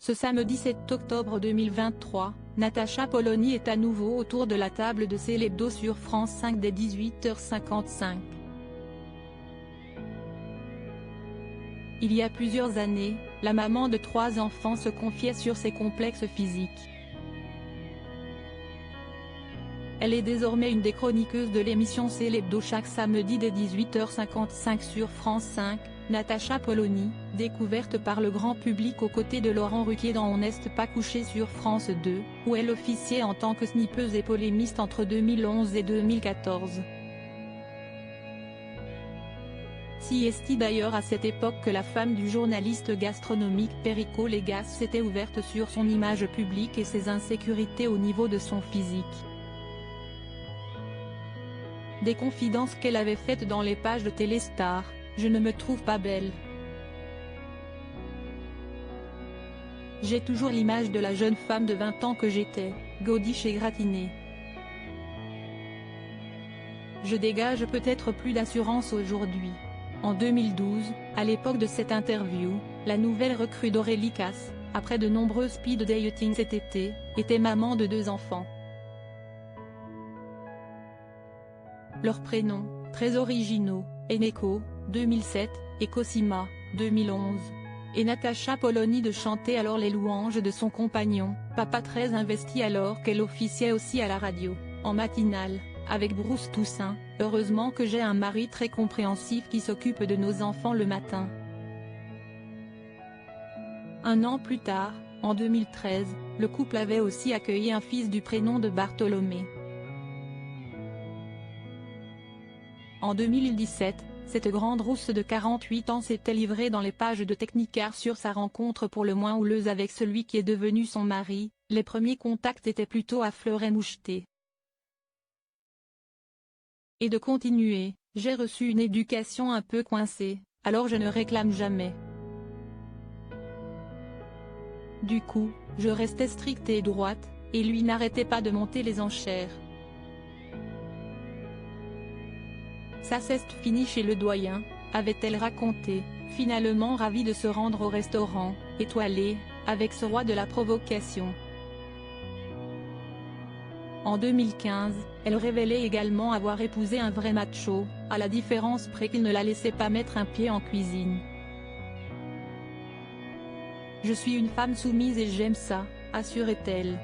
Ce samedi 7 octobre 2023, Natacha Polony est à nouveau autour de la table de Célébdo sur France 5 dès 18h55. Il y a plusieurs années, la maman de 3 enfants se confiait sur ses complexes physiques. Elle est désormais une des chroniqueuses de l'émission Célébdo chaque samedi dès 18h55 sur France 5, Natacha Polony, découverte par le grand public aux côtés de Laurent Ruquier dans On n'est pas couché sur France 2, où elle officiait en tant que snippeuse et polémiste entre 2011 et 2014. Si est d'ailleurs à cette époque que la femme du journaliste gastronomique Perico Légas s'était ouverte sur son image publique et ses insécurités au niveau de son physique. Des confidences qu'elle avait faites dans les pages de Téléstar: je ne me trouve pas belle. J'ai toujours l'image de la jeune femme de 20 ans que j'étais, gaudiche et gratinée. Je dégage peut-être plus d'assurance aujourd'hui. En 2012, à l'époque de cette interview, la nouvelle recrue d'Aurélie Casse, après de nombreux speed dating cet été, était maman de 2 enfants. Leurs prénoms, très originaux, Eneko, 2007, et Cosima, 2011. Et Natacha Polony de chanter alors les louanges de son compagnon, papa très investi alors qu'elle officiait aussi à la radio, en matinale, avec Bruce Toussaint: heureusement que j'ai un mari très compréhensif qui s'occupe de nos enfants le matin. Un an plus tard, en 2013, le couple avait aussi accueilli un fils du prénom de Bartholomé. En 2017, cette grande rousse de 48 ans s'était livrée dans les pages de Technicart sur sa rencontre pour le moins houleuse avec celui qui est devenu son mari. Les premiers contacts étaient plutôt à fleurs et mouchetés. Et de continuer: j'ai reçu une éducation un peu coincée, alors je ne réclame jamais. Du coup, je restais stricte et droite, et lui n'arrêtait pas de monter les enchères. Ça s'est fini chez le doyen, avait-elle raconté, finalement ravie de se rendre au restaurant étoilé, avec ce roi de la provocation. En 2015, elle révélait également avoir épousé un vrai macho, à la différence près qu'il ne la laissait pas mettre un pied en cuisine. Je suis une femme soumise et j'aime ça, assurait-elle.